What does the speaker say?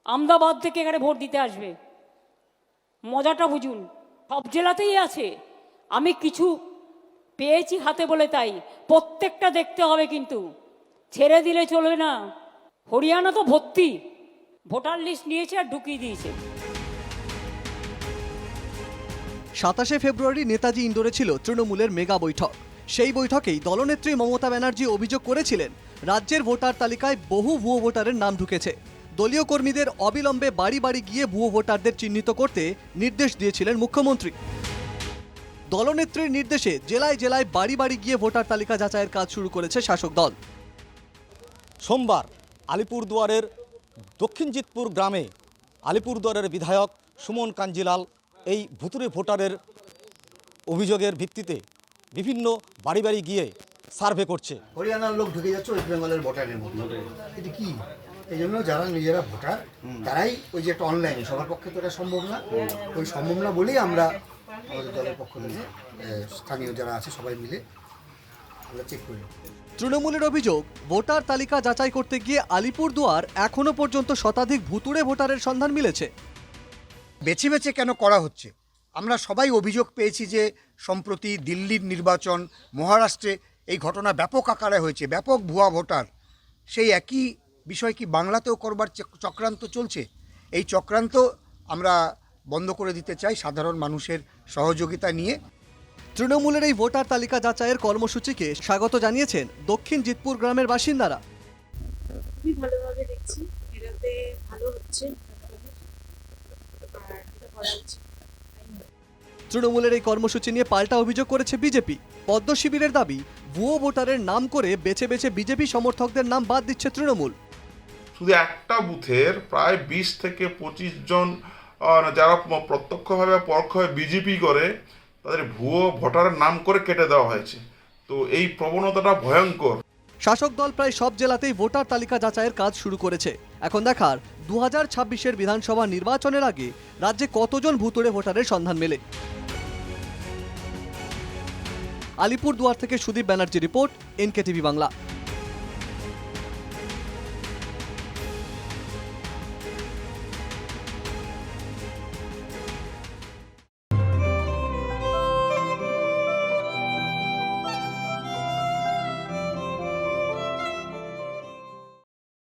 আমদাবাদ থেকে এখানে ভোট দিতে আসবে। মজাটা বুঝুন, সব জেলাতেই আছে। আমি কিছু পেয়েছি হাতে বলে তাই, প্রত্যেকটা দেখতে হবে, কিন্তু ছেড়ে দিলে চলবে না। হরিয়ানা তো ভর্তি, ভোটার লিস্ট নিয়েছে আর ঢুকিয়ে দিয়েছে। 27 ফেব্রুয়ারি নেতাজি ইন্ডোরে ছিল তৃণমূলের মেগা বৈঠক। সেই বৈঠকেই দলনেত্রী মমতা ব্যানার্জি অভিযোগ করেছিলেন রাজ্যের ভোটার তালিকায় বহু ভুয়ো ভোটারের নাম ঢুকেছে। দলীয় কর্মীদের অবিলম্বে বাড়ি বাড়ি গিয়ে ভুয়ো ভোটারদের চিহ্নিত করতে নির্দেশ দিয়েছিলেন মুখ্যমন্ত্রী। দলনেত্রীর নির্দেশে জেলায় জেলায় বাড়ি বাড়ি গিয়ে ভোটার তালিকা যাচাইয়ের কাজ শুরু করেছে শাসক দল। সোমবার আলিপুরদুয়ারের দক্ষিণ জিতপুর গ্রামে আলিপুরদুয়ারের বিধায়ক সুমন কাঞ্জিলাল এই ভুতুড়ে ভোটারের অভিযোগের ভিত্তিতে বিভিন্ন বাড়ি বাড়ি গিয়ে সার্ভে করছে। হরিয়ানার লোক ঢুকে যাচ্ছে ওয়েস্ট বেঙ্গলের ভোটারের মধ্যে, এটা কি? এই জন্য যারা নিজেরা ভোটার তারাই ওই যে একটা অনলাইনে, সবার পক্ষে তো এটা সম্ভব না, ওই সম্ভব না বলেই আমরা আমাদের দলের পক্ষ থেকে স্থানীয় যারা আছে সবাই মিলে আমরা চেক করি। তৃণমূলের অভিযোগ, ভোটার তালিকা যাচাই করতে গিয়ে আলিপুরদুয়ার এখনো পর্যন্ত শতাধিক ভুতুড়ে ভোটারের সন্ধান মিলেছে। বেছে বেছে কেন করা হচ্ছে? আমরা সবাই অভিযোগ পেয়েছি যে সম্প্রতি দিল্লির নির্বাচন, মহারাষ্ট্রে এই ঘটনা ব্যাপক আকারে হয়েছে, ব্যাপক ভুয়া ভোটার। সেই একই বিষয় কি বাংলাতেও করবার চক্রান্ত চলছে? এই চক্রান্ত আমরা বন্ধ করে দিতে চাই সাধারণ মানুষের সহযোগিতা নিয়ে। তৃণমূলের এই ভোটার তালিকা যাচাইয়ের কর্মসূচিকে স্বাগত জানিয়েছেন দক্ষিণ জিতপুর গ্রামের বাসিন্দারা। খুবই ভালোভাবে দেখছি, এটাতে ভালো হচ্ছে আর এটা করা হচ্ছে। তৃণমূলের এই কর্মসূচি নিয়ে পাল্টা অভিযোগ করেছে বিজেপি। পদ্ম শিবিরের দাবি, ভুয়ো ভোটারের নাম করে বেছে বেছে বিজেপি সমর্থকদের নাম বাদ দিচ্ছে তৃণমূল। শুধু একটা বুথের প্রায় 20 থেকে 25 জন যারা প্রত্যক্ষভাবে পরোক্ষভাবে বিজেপি করে, তাদের ভুয়ো ভোটারের নাম করে কেটে দেওয়া হয়েছে। তো এই প্রবণতাটা ভয়ঙ্কর। শাসক দল প্রায় সব জেলাতেই ভোটার তালিকা যাচাইয়ের কাজ শুরু করেছে। এখন দেখার 2026-এর বিধানসভা নির্বাচনের আগে রাজ্যে কতজন ভুতুড়ে ভোটারের সন্ধান মেলে। আলিপুরদুয়ার থেকে সুদীপ ব্যানার্জি রিপোর্ট, NKTV বাংলা।